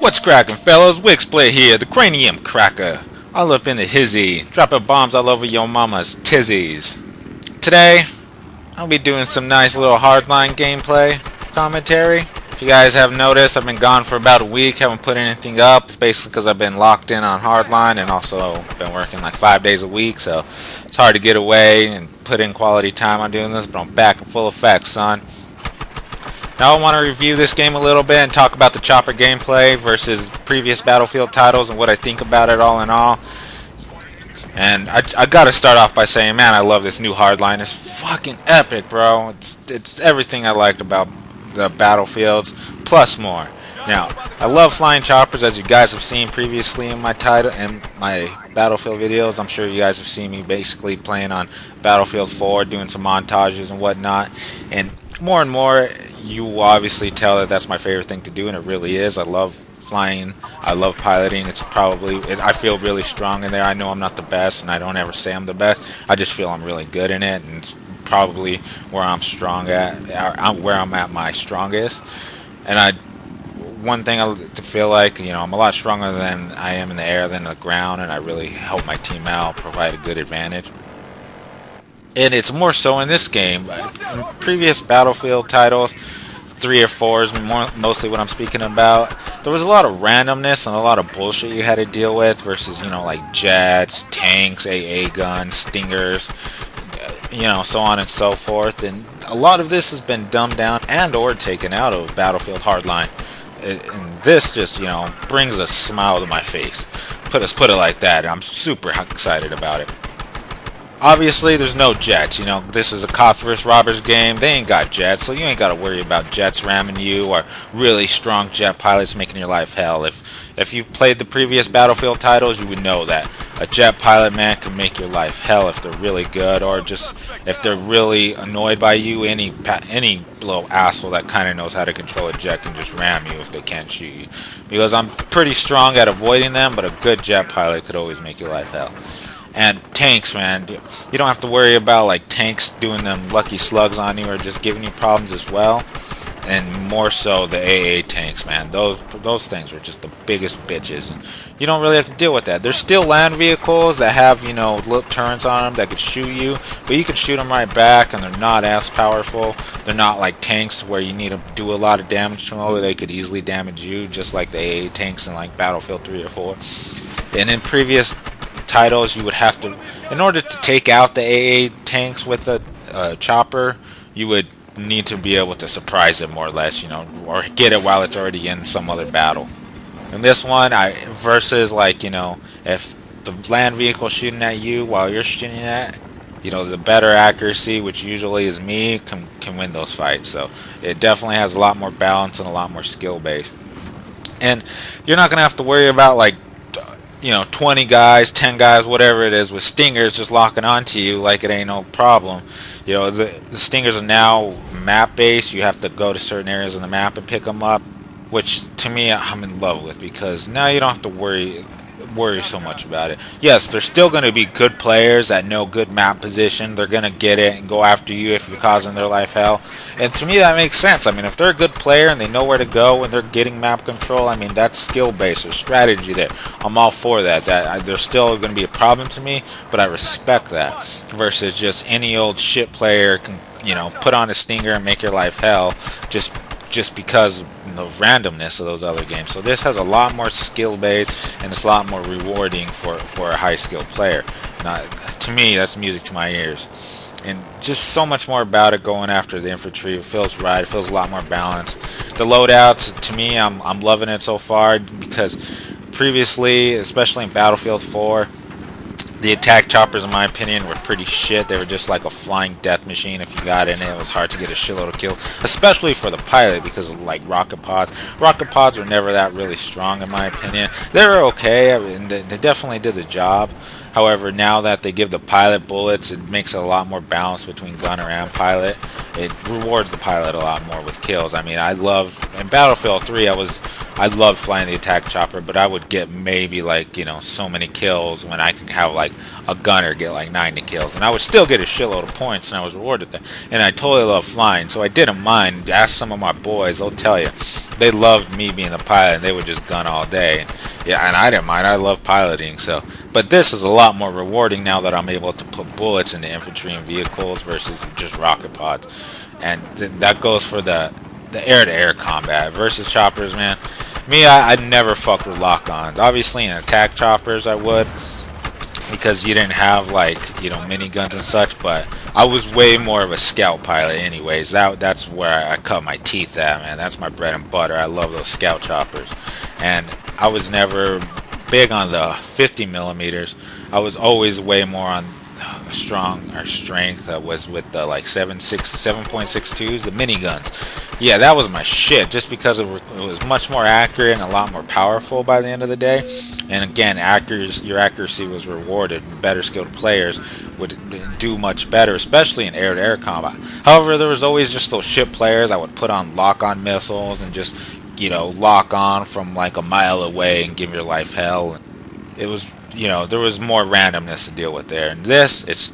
What's crackin', fellas? Wixsplit here, the cranium cracker. All up in the hizzy, dropping bombs all over your mama's tizzies. Today, I'll be doing some nice little hardline gameplay commentary. If you guys have noticed, I've been gone for about a week, haven't put anything up. It's basically because I've been locked in on hardline and also been working like 5 days a week, so it's hard to get away and put in quality time on doing this, but I'm back in full effect, son. Now I want to review this game a little bit and talk about the chopper gameplay versus previous Battlefield titles and what I think about it all in all. And I gotta start off by saying, man, I love this new Hardline. It's fucking epic, bro. It's everything I liked about the Battlefields, plus more. Now, I love flying choppers, as you guys have seen previously in my title and my Battlefield videos. I'm sure you guys have seen me basically playing on Battlefield 4, doing some montages and whatnot. And more, you will obviously tell that that's my favorite thing to do, and it really is. I love flying. I love piloting. I feel really strong in there. I know I'm not the best, and I don't ever say I'm the best. I just feel I'm really good in it, and it's probably where I'm strong at, where I'm at my strongest. And one thing I feel like, I'm a lot stronger than I am in the air than the ground, and I really help my team out, provide a good advantage. And it's more so in this game. In previous Battlefield titles, 3 or 4 is mostly what I'm speaking about. There was a lot of randomness and a lot of bullshit you had to deal with versus, like jets, tanks, AA guns, stingers, so on and so forth. And a lot of this has been dumbed down and or taken out of Battlefield Hardline. And this just, brings a smile to my face. Put it like that. I'm super excited about it. Obviously, there's no jets. This is a cops vs. robbers game. They ain't got jets, so you ain't got to worry about jets ramming you or really strong jet pilots making your life hell. If you've played the previous Battlefield titles, you would know that a jet pilot, man, can make your life hell if they're really good, or just if they're really annoyed by you. Any little asshole that kind of knows how to control a jet can just ram you if they can't shoot you. Because I'm pretty strong at avoiding them, but a good jet pilot could always make your life hell. And tanks, man, you don't have to worry about like tanks doing them lucky slugs on you or just giving you problems as well. And more so the AA tanks, man. Those things are just the biggest bitches, and you don't really have to deal with that. There's still land vehicles that have little turrets on them that could shoot you, but you can shoot them right back, and they're not as powerful. They're not like tanks where you need to do a lot of damage to them, or they could easily damage you, just like the AA tanks in like Battlefield 3 or 4. And in previous titles, you would have to, in order to take out the AA tanks with a chopper, you would need to be able to surprise it more or less, or get it while it's already in some other battle. In this one, versus like, if the land vehicle shooting at you while you're shooting at, the better accuracy, which usually is me, can win those fights. So it definitely has a lot more balance and a lot more skill base. And you're not gonna have to worry about like 20 guys, 10 guys, whatever it is, with stingers just locking onto you like it ain't no problem. The stingers are now map based. You have to go to certain areas on the map and pick them up, which to me I'm in love with, because now you don't have to worry so much about it. Yes, there's still going to be good players that know good map position. They're going to get it and go after you if you're causing their life hell. And to me that makes sense. I mean, if they're a good player and they know where to go and they're getting map control, I mean, that's skill based or strategy there. I'm all for that. There's still going to be a problem to me, but I respect that. Versus just any old shit player can, put on a stinger and make your life hell just because of the randomness of those other games. So this has a lot more skill based, and it's a lot more rewarding for a high skilled player. To me, that's music to my ears. And just so much more about it going after the infantry. It feels right. It feels a lot more balanced. The loadouts, to me, I'm loving it so far, because previously, especially in Battlefield 4, the attack choppers, in my opinion, were pretty shit. They were just like a flying death machine. If you got in it, it was hard to get a shitload of kills, especially for the pilot, because of like rocket pods. Rocket pods were never that really strong, in my opinion. They were okay. I mean, they definitely did the job. However, now that they give the pilot bullets, it makes it a lot more balanced between gunner and pilot. It rewards the pilot a lot more with kills. I mean, in Battlefield 3, I loved flying the attack chopper, but I would get maybe like, so many kills when I could have like a gunner get like 90 kills, and I would still get a shitload of points, and I was rewarded that. And I totally love flying, so I didn't mind. Ask some of my boys, they'll tell you. they loved me being the pilot, and they would just gun all day. And, yeah, and I didn't mind. I love piloting. So, but this is a lot more rewarding now that I'm able to put bullets into infantry and vehicles versus just rocket pods. And that goes for the air-to-air combat versus choppers, man. Me, I never fucked with lock-ons. Obviously, in attack choppers, I would, because you didn't have, like, you know, miniguns and such, but I was way more of a scout pilot anyways. That's where I cut my teeth at, man. That's my bread and butter. I love those scout choppers. And I was never big on the 50 millimeters. I was always way more on strength. Was with the like 7.62s, the miniguns. Yeah, that was my shit, just because it was much more accurate and a lot more powerful by the end of the day. And again, your accuracy was rewarded. Better skilled players would do much better, especially in air-to-air combat. However, there was always just those shit players I would put on lock-on missiles and just, you know, lock on from like a mile away and give your life hell. It was, you know, there was more randomness to deal with there. And this, it's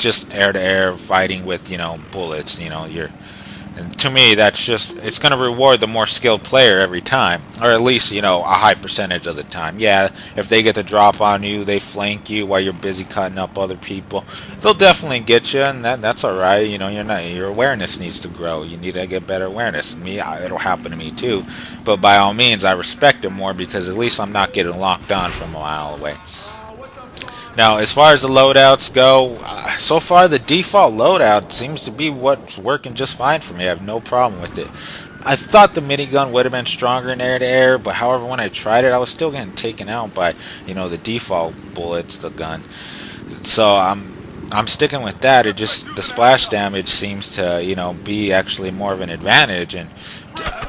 just air-to-air fighting with, you know, bullets. You know, and to me, that's just, it's going to reward the more skilled player every time, or at least, you know, a high percentage of the time. Yeah, if they get the drop on you, they flank you while you're busy cutting up other people, they'll definitely get you, and that's all right. You know, your awareness needs to grow. You need to get better awareness. Me, it'll happen to me too, but by all means, I respect it more because at least I'm not getting locked on from a mile away. Now, as far as the loadouts go, so far the default loadout seems to be what's working just fine for me. I have no problem with it. I thought the minigun would have been stronger in air-to-air, but however, when I tried it, I was still getting taken out by, you know, the default bullets, the gun. So I'm sticking with that. It just, the splash damage seems to, you know, be actually more of an advantage, and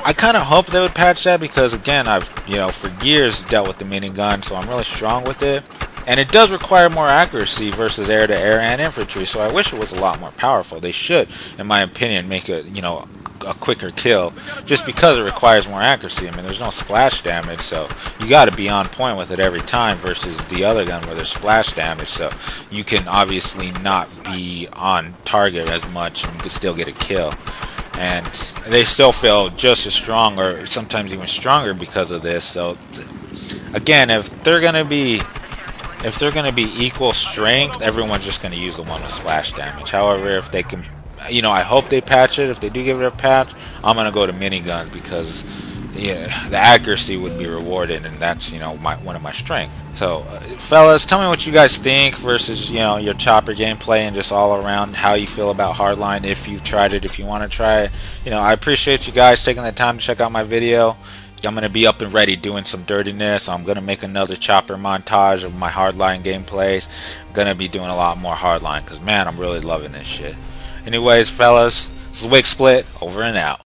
I kind of hope they would patch that because, again, I've, you know, for years dealt with the minigun, so I'm really strong with it. And it does require more accuracy versus air-to-air and infantry, so I wish it was a lot more powerful. They should, in my opinion, make it, you know, a quicker kill, just because it requires more accuracy. I mean, there's no splash damage, so you got to be on point with it every time versus the other gun where there's splash damage, so you can obviously not be on target as much and you can still get a kill. And they still feel just as strong, or sometimes even stronger because of this. So again, if they're gonna be equal strength, everyone's just going to use the one with splash damage. However, if they can, you know, I hope they patch it. If they do give it a patch, I'm going to go to miniguns because, yeah, the accuracy would be rewarded, and that's, you know, one of my strengths. So, fellas, tell me what you guys think versus, you know, your chopper gameplay and just all around how you feel about Hardline. If you've tried it, if you want to try it, you know, I appreciate you guys taking the time to check out my video. I'm going to be up and ready doing some dirtiness. I'm going to make another chopper montage of my Hardline gameplays. I'm going to be doing a lot more Hardline because, man, I'm really loving this shit. Anyways, fellas, this is Wick Split, over and out.